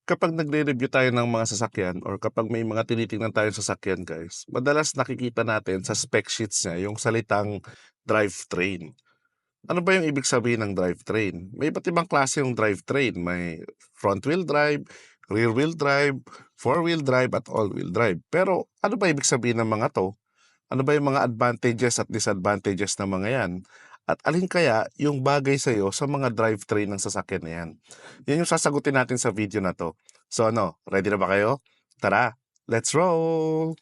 Kapag nagre-review tayo ng mga sasakyan or kapag may mga tinitingnan tayong sasakyan guys, madalas nakikita natin sa spec sheets niya yung salitang drivetrain. Ano ba yung ibig sabihin ng drivetrain? May iba't ibang klase yung drivetrain. May front-wheel drive, rear-wheel drive, four-wheel drive at all-wheel drive. Pero ano ba ibig sabihin ng mga to? Ano ba yung mga advantages at disadvantages ng mga yan? At alin kaya yung bagay sa'yo sa mga drivetrain ng sasakyan na yan? Yan yung sasagutin natin sa video na to. So ano, ready na ba kayo? Tara, let's roll!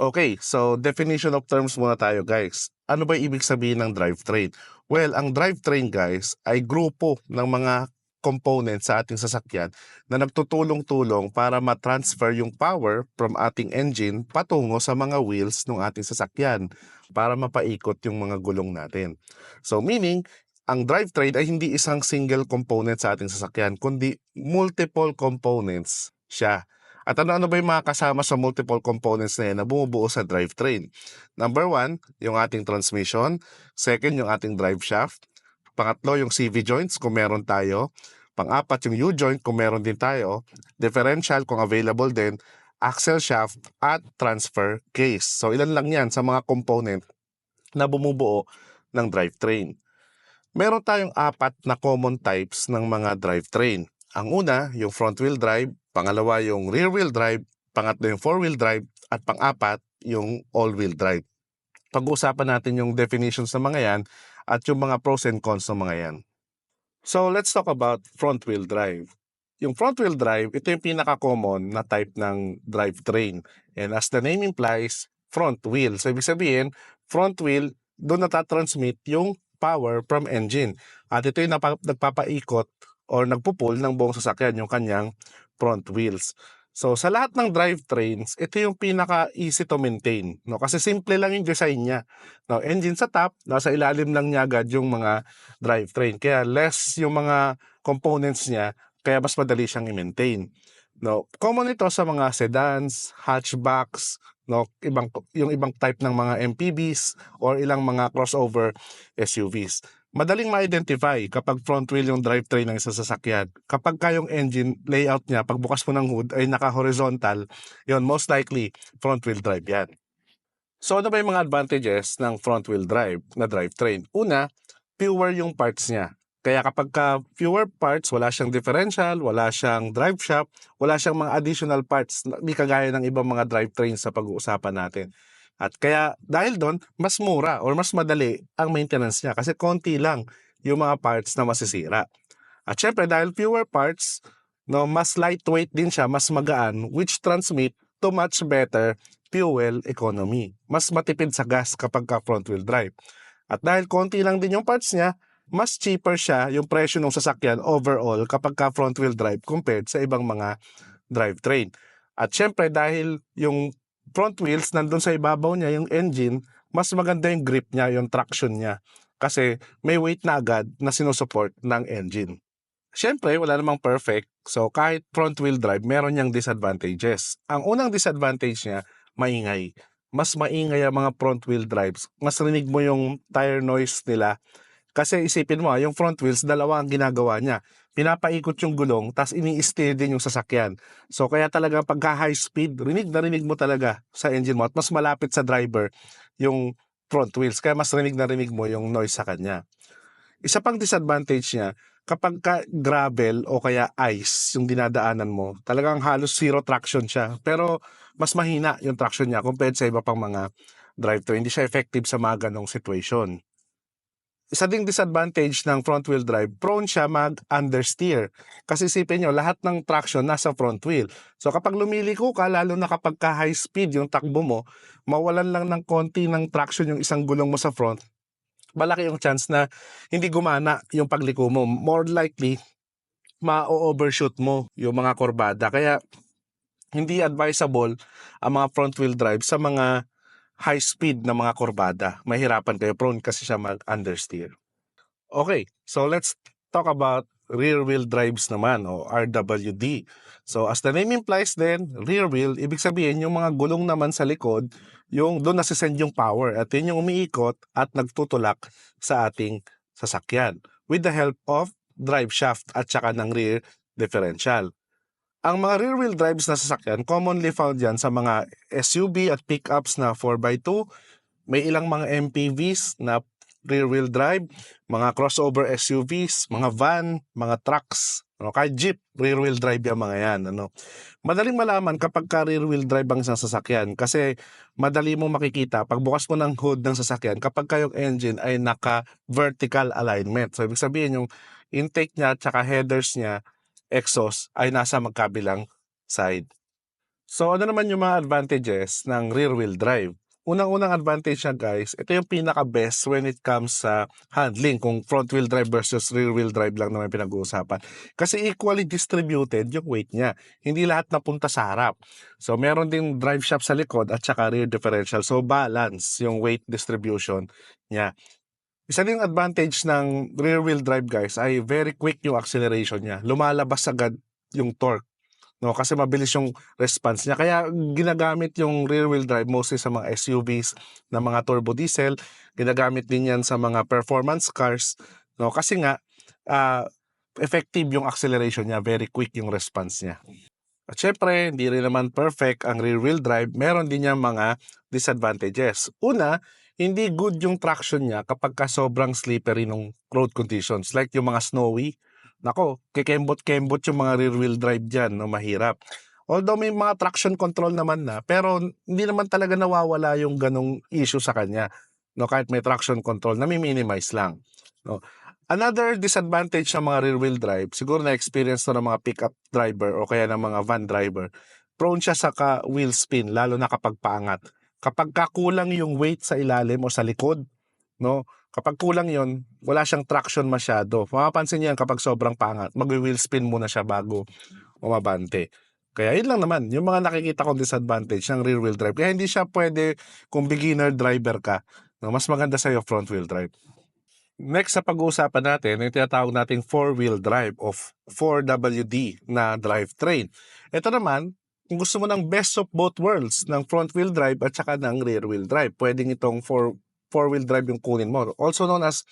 Okay, so definition of terms muna tayo guys. Ano ba ibig sabihin ng drivetrain? Well, ang drivetrain guys ay grupo ng mga components sa ating sasakyan na nagtutulong-tulong para ma-transfer yung power from ating engine patungo sa mga wheels ng ating sasakyan para mapaikot yung mga gulong natin. So meaning, ang drivetrain ay hindi isang single component sa ating sasakyan kundi multiple components siya. At ano-ano ba yung mga kasama sa multiple components na yan na bumubuo sa drivetrain? Number one, yung ating transmission. Second, yung ating drive shaft. Pangatlo, yung CV joints kung meron tayo. Pang-apat, yung U-joint kung meron din tayo. Differential kung available din. Axle shaft at transfer case. So ilan lang yan sa mga component na bumubuo ng drivetrain. Meron tayong apat na common types ng mga drivetrain. Ang una, yung front-wheel drive. Pangalawa, yung rear-wheel drive. Pangatlo, yung four-wheel drive. At pang-apat, yung all-wheel drive. Pag-uusapan natin yung definitions ng mga yan at yung mga pros and cons ng mga yan. So, let's talk about front-wheel drive. Yung front-wheel drive, ito yung pinaka-common na type ng drivetrain. And as the name implies, front wheel. So, ibig sabihin, front wheel, doon natatransmit yung power from engine. At ito yung nagpapaikot or nagpupul ng buong sasakyan, yung kanyang front wheels. So, sa lahat ng drivetrains, ito yung pinaka-easy to maintain. No? Kasi simple lang yung design niya. No? Engine sa top, nasa ilalim lang niya agad yung mga drivetrain. Kaya less yung mga components niya, kaya mas madali siyang i-maintain. No? Common ito sa mga sedans, hatchbacks, no? Yung ibang type ng mga MPVs or ilang mga crossover SUVs. Madaling ma-identify kapag front wheel yung drivetrain ng isang sasakyan. Kapag kayong engine layout niya, pagbukas mo ng hood ay naka-horizontal, yun, most likely front wheel drive yan. So ano ba yung mga advantages ng front wheel drive na drivetrain? Una, fewer yung parts niya. Kaya kapag fewer parts, wala siyang differential, wala siyang drive shaft, wala siyang mga additional parts, hindi kagaya ng ibang mga drivetrains sa pag-uusapan natin. At kaya dahil doon, mas mura or mas madali ang maintenance niya kasi konti lang yung mga parts na masisira. At syempre dahil fewer parts, no, mas lightweight din siya, mas magaan, which transmit to much better fuel economy. Mas matipid sa gas kapag front wheel drive. At dahil konti lang din yung parts niya, mas cheaper siya yung presyo ng sasakyan overall kapag front wheel drive compared sa ibang mga drivetrain. At syempre dahil yung front wheels nandun sa ibabaw niya, yung engine, mas maganda yung grip niya, yung traction niya. Kasi may weight na agad na sinusupport ng engine. Syempre, wala namang perfect. So kahit front wheel drive, meron niyang disadvantages. Ang unang disadvantage niya, maingay. Mas maingay ang mga front wheel drives. Mas rinig mo yung tire noise nila. Kasi isipin mo, yung front wheels, dalawa ang ginagawa niya. Pinapaikot yung gulong, tas ini-steer din yung sasakyan. So kaya talaga pagka high speed, rinig na rinig mo talaga sa engine mo at mas malapit sa driver yung front wheels. Kaya mas rinig na rinig mo yung noise sa kanya. Isa pang disadvantage niya, kapag gravel o kaya ice yung dinadaanan mo, talagang halos zero traction siya. Pero mas mahina yung traction niya compared sa iba pang mga drivetrain. Hindi siya effective sa mga ganong situation. Isa ding disadvantage ng front wheel drive, prone siya mag-understeer. Kasi isipin nyo, lahat ng traction nasa front wheel. So kapag lumiliko ka, lalo na kapag high speed yung takbo mo, mawalan lang ng konti ng traction yung isang gulong mo sa front, malaki yung chance na hindi gumana yung pagliko mo. More likely, ma-overshoot mo yung mga kurbada. Kaya hindi advisable ang mga front wheel drive sa mga high speed na mga kurbada. Mahirapan kayo, prone kasi siya mag-understeer. Okay, so let's talk about rear wheel drives naman o RWD. So as the name implies then, rear wheel, ibig sabihin yung mga gulong naman sa likod, yung doon nasisend yung power at yun yung umiikot at nagtutulak sa ating sasakyan with the help of drive shaft at saka ng rear differential. Ang mga rear wheel drives na sasakyan, commonly found yan sa mga SUV at pickups na 4x2, may ilang mga MPVs na rear wheel drive, mga crossover SUVs, mga van, mga trucks, kahit jeep, rear wheel drive yung mga yan. Madaling malaman kapag ka rear wheel drive ang isang sasakyan kasi madali mong makikita pagbukas mo ng hood ng sasakyan kapag kayong engine ay naka-vertical alignment. So ibig sabihin yung intake niya at saka headers niya, exhaust, ay nasa magkabilang side. So ano naman yung mga advantages ng rear wheel drive? Unang-unang advantage niya guys, ito yung pinaka-best when it comes sa handling kung front wheel drive versus rear wheel drive lang naman pinag-uusapan. Kasi equally distributed yung weight niya. Hindi lahat napunta sa harap. So meron ding drive shaft sa likod at saka rear differential. So balance yung weight distribution niya. Isa din advantage ng rear wheel drive guys ay very quick yung acceleration niya. Lumalabas agad yung torque. No, kasi mabilis yung response niya. Kaya ginagamit yung rear wheel drive mostly sa mga SUVs na mga turbo diesel. Ginagamit din yan sa mga performance cars. No, kasi nga effective yung acceleration niya, very quick yung response niya. At syempre, hindi rin naman perfect ang rear wheel drive. Meron din niyang mga disadvantages. Una, hindi good yung traction niya kapag ka sobrang slippery ng road conditions. Like yung mga snowy, nako, kikembot-kembot yung mga rear wheel drive dyan, no, mahirap. Although may mga traction control naman na, pero hindi naman talaga nawawala yung ganong issue sa kanya. No, kahit may traction control, nami-minimize lang. No. Another disadvantage ng mga rear wheel drive, siguro na-experience to ng mga pickup driver o kaya ng mga van driver, prone siya sa wheel spin, lalo na kapag paangat. Kapag kakulang yung weight sa ilalim o sa likod, no? Kapag kulang yon, wala siyang traction masyado. Mapapansin niyo yan kapag sobrang pangat, mag-wheel spin muna siya bago umabante. Kaya yun lang naman, yung mga nakikita kong disadvantage ng rear wheel drive. Kaya hindi siya pwede kung beginner driver ka, no? Mas maganda sa'yo front wheel drive. Next sa pag-uusapan natin, yung tinatawag nating four-wheel drive of 4WD na drivetrain. Ito naman, kung gusto mo ng best of both worlds, ng front-wheel drive at saka ng rear-wheel drive, pwedeng itong four-wheel drive yung kunin mo. Also known as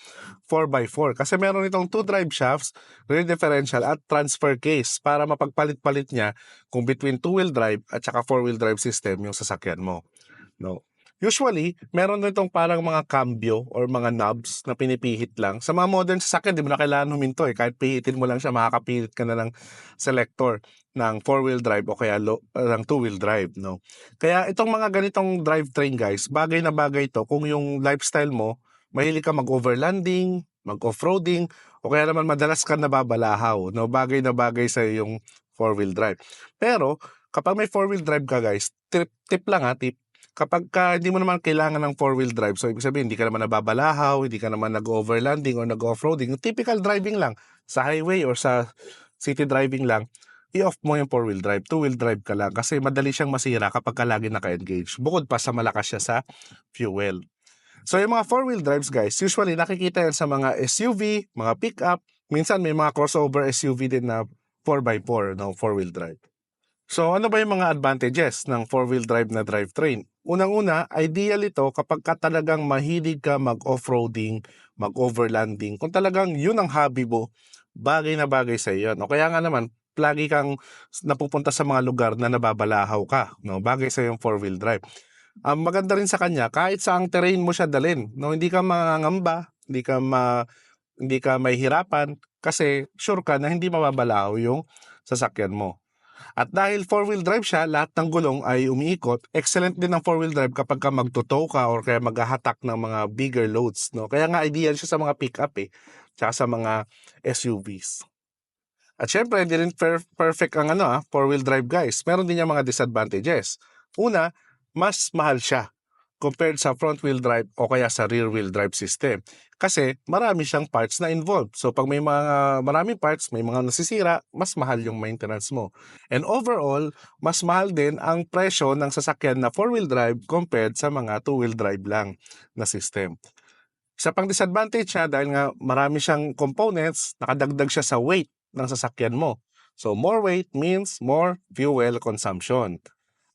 4x4. Kasi meron itong 2 drive shafts, rear differential at transfer case para mapagpalit-palit niya kung between 2-wheel drive at saka 4-wheel drive system yung sasakyan mo. No. Usually, meron nitong parang mga cambio or mga knobs na pinipihit lang. Sa mga modern sasakyan, di mo na kailangan huminto eh. Kahit pihitin mo lang siya, makakapilit ka na ng selector ng 4-wheel drive o kaya ng 2-wheel drive. No? Kaya itong mga ganitong drivetrain guys, bagay na bagay to kung yung lifestyle mo, mahilig ka mag-overlanding, mag-offroading, o kaya naman madalas ka nababalahaw. No? Bagay na bagay sa yung 4-wheel drive. Pero, kapag may 4-wheel drive ka guys, tip lang tip, kapag hindi mo naman kailangan ng 4-wheel drive, so ibig sabihin, hindi ka naman nababalahaw, hindi ka naman nag-overlanding or nag-offroading, typical driving lang, sa highway or sa city driving lang, i-off mo yung 4-wheel drive, 2-wheel drive ka lang kasi madali siyang masira kapag ka lagi naka-engage. Bukod pa sa malakas siya sa fuel. So yung mga 4-wheel drives guys, usually nakikita yan sa mga SUV, mga pickup, minsan may mga crossover SUV din na 4x4, no, 4-wheel drive. So ano ba yung mga advantages ng 4-wheel drive na drivetrain? Unang-una, ideal ito kapag ka talagang mahilig ka mag-offroading, mag-overlanding. Kung talagang yun ang hobby mo, bagay na bagay sa iyo. No? Kaya nga naman, lagi kang napupunta sa mga lugar na nababalahaw ka. No? Bagay sa yung 4-wheel drive. Maganda rin sa kanya, kahit saang terrain mo siya dalhin. No? Hindi ka mangangamba, hindi ka mahihirapan kasi sure ka na hindi mababalahaw yung sasakyan mo. At dahil 4-wheel drive siya, lahat ng gulong ay umiikot. Excellent din ang 4-wheel drive kapag ka magtotow ka or kaya maghahatak ng mga bigger loads. No? Kaya nga ideal siya sa mga pick-up tsaka sa mga SUVs. At syempre, hindi rin perfect ang 4-wheel drive guys. Meron din yung mga disadvantages. Una, mas mahal siya compared sa front-wheel drive o kaya sa rear-wheel drive system. Kasi marami siyang parts na involved. So pag may mga maraming parts, may mga nasisira, mas mahal yung maintenance mo. And overall, mas mahal din ang presyo ng sasakyan na 4-wheel drive compared sa mga 2-wheel drive lang na system. Isa pang disadvantage niya dahil nga marami siyang components, nakadagdag siya sa weight. ng sasakyan mo. So more weight means more fuel consumption.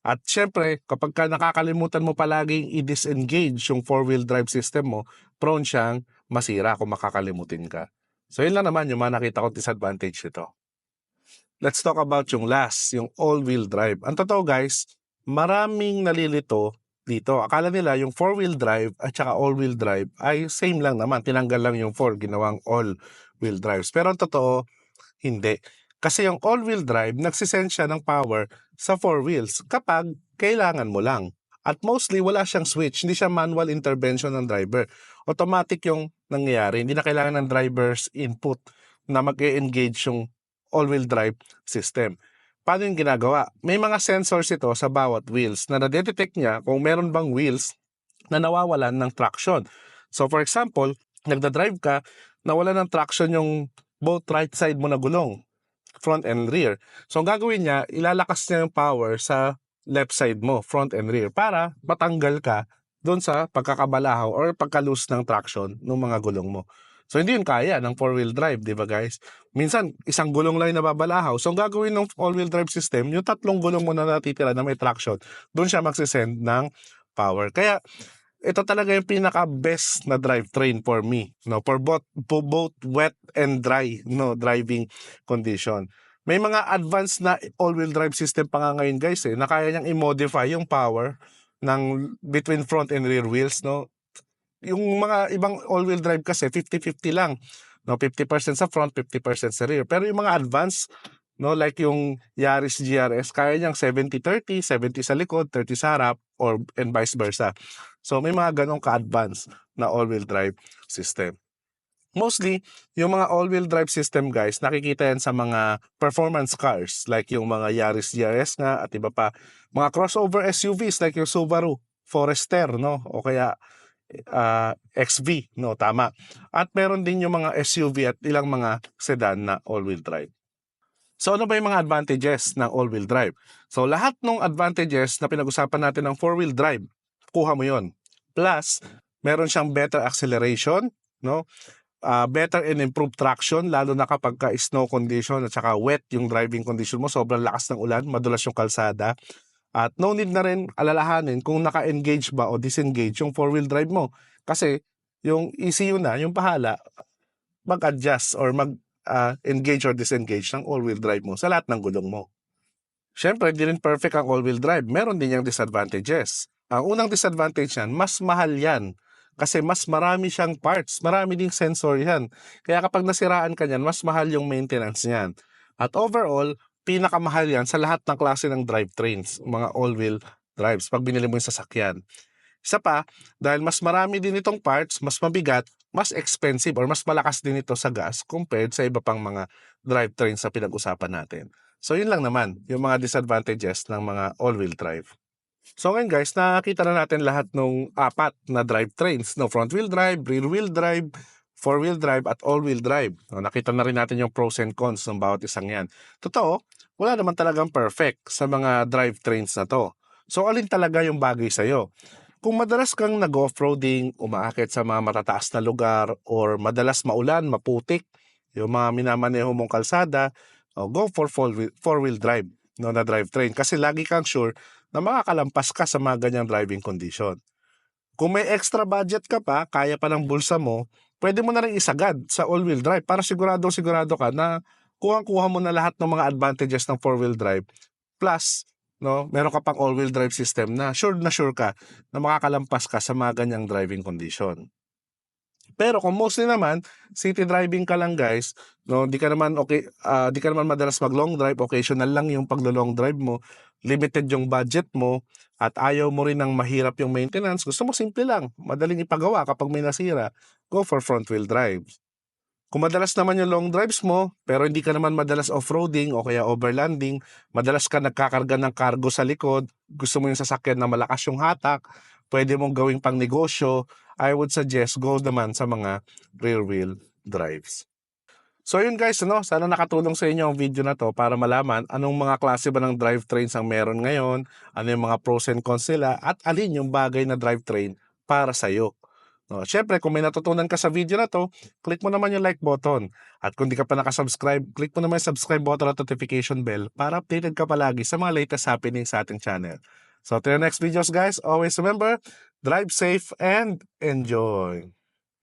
At syempre, kapag ka nakakalimutan mo palaging i-disengage yung four-wheel drive system mo, prone siyang masira kung makakalimutin ka. So yun lang naman yung mga nakita kong disadvantage nito. Let's talk about yung last, yung all-wheel drive. Ang totoo guys, maraming nalilito dito. Akala nila yung four-wheel drive at saka all-wheel drive ay same lang naman. Tinanggal lang yung four, ginawang all-wheel drives. Pero ang totoo, hindi. Kasi yung all-wheel drive, nagsisend siya ng power sa four wheels kapag kailangan mo lang. At mostly, wala siyang switch. Hindi siya manual intervention ng driver. Automatic yung nangyayari. Hindi na kailangan ng driver's input na mag-engage yung all-wheel drive system. Paano yung ginagawa? May mga sensors ito sa bawat wheels na nadetect niya kung meron bang wheels na nawawalan ng traction. So for example, nagda-drive ka, nawalan ng traction yung both right side mo na gulong, front and rear. So ang gagawin niya, ilalakas niya yung power sa left side mo, front and rear, para matanggal ka doon sa pagkakabalahaw or pagka-loose ng traction ng mga gulong mo. So hindi yun kaya ng four-wheel drive, di ba guys? Minsan, isang gulong lang yung nababalahaw. So ang gagawin ng all-wheel drive system, yung tatlong gulong mo na natitira na may traction, doon siya magsisend ng power. Kaya ito talaga yung pinaka-best na drivetrain for me, no, for both wet and dry, no, driving condition. May mga advanced na all-wheel drive system pa nga ngayon guys na kaya niyang i-modify yung power ng between front and rear wheels, no. Yung mga ibang all-wheel drive kasi 50-50 lang, no, 50% sa front, 50% sa rear. Pero yung mga advanced, no, like yung Yaris GRS, kaya niyang 70-30, 70 sa likod, 30 sa harap, or and vice versa. So may mga ganong ka-advanced na all-wheel drive system. Mostly, yung mga all-wheel drive system guys, nakikita yan sa mga performance cars like yung mga Yaris GRS nga at iba pa. Mga crossover SUVs like yung Subaru Forester, no, o kaya XV, no, tama. At meron din yung mga SUV at ilang mga sedan na all-wheel drive. So ano ba yung mga advantages ng all-wheel drive? So lahat ng advantages na pinag-usapan natin ng four-wheel drive, kuha mo yon. Plus, meron siyang better acceleration, no? Better and improved traction, lalo na kapag snow condition at saka wet yung driving condition mo, sobrang lakas ng ulan, madulas yung kalsada. At no need na rin alalahanin kung naka-engage ba o disengage yung four-wheel drive mo. Kasi yung ECU na, yung pahala, mag-adjust or mag-engage or disengage ng all-wheel drive mo sa lahat ng gulong mo. Siyempre, di rin perfect ang all-wheel drive. Meron din yung disadvantages. Ang unang disadvantage yan, mas mahal yan. Kasi mas marami siyang parts, marami ding sensor yan. Kaya kapag nasiraan ka niyan, mas mahal yung maintenance niyan. At overall, pinakamahal yan sa lahat ng klase ng drivetrains, mga all-wheel drives, pag binili mo yung sasakyan. Isa pa, dahil mas marami din itong parts, mas mabigat, mas expensive or mas malakas din ito sa gas compared sa iba pang mga drivetrains sa pinag-usapan natin. So yun lang naman, yung mga disadvantages ng mga all-wheel drive. So ngayon guys, nakita na natin lahat ng apat na drivetrains, no, front-wheel drive, rear-wheel drive, four-wheel drive at all-wheel drive. No, nakita na rin natin yung pros and cons ng bawat isang yan. Totoo, wala naman talagang perfect sa mga drivetrains na to. So alin talaga yung bagay sa'yo? Kung madalas kang nag-offroading, umaakit sa mga matataas na lugar, or madalas maulan, maputik, yung mga minamaneho mong kalsada, go for four-wheel drive, no, na drivetrain. Kasi lagi kang sure na makakalampas ka sa mga ganyang driving condition. Kung may extra budget ka pa, kaya pa ng bulsa mo, pwede mo na rin isagad sa all-wheel drive para sigurado ka na kuha mo na lahat ng mga advantages ng four-wheel drive. Plus, no, meron ka pang all-wheel drive system na sure ka na makakalampas ka sa mga ganyang driving condition. Pero kung mostly naman, city driving ka lang guys, no, di ka naman madalas mag-long drive, occasional lang yung paglo-long drive mo, limited yung budget mo, at ayaw mo rin ng mahirap yung maintenance, gusto mo simple lang, madaling ipagawa kapag may nasira, go for front-wheel drive. Kung madalas naman yung long drives mo, pero hindi ka naman madalas off-roading o kaya overlanding, madalas ka nagkakarga ng cargo sa likod, gusto mo yung sasakyan na malakas yung hatak, pwede mong gawing pang negosyo, I would suggest go naman sa mga rear-wheel drives. So yun guys, ano, sana nakatulong sa inyo ang video na to para malaman anong mga klase ba ng drivetrains ang meron ngayon, ano yung mga pros and cons nila, at alin yung bagay na drivetrain para sa'yo. Syempre, kung may natutunan ka sa video na to, click mo naman yung like button. At kung di ka pa nakasubscribe, click mo naman yung subscribe button at notification bell para updated ka palagi sa mga latest happening sa ating channel. So, till the next videos guys, always remember, drive safe and enjoy!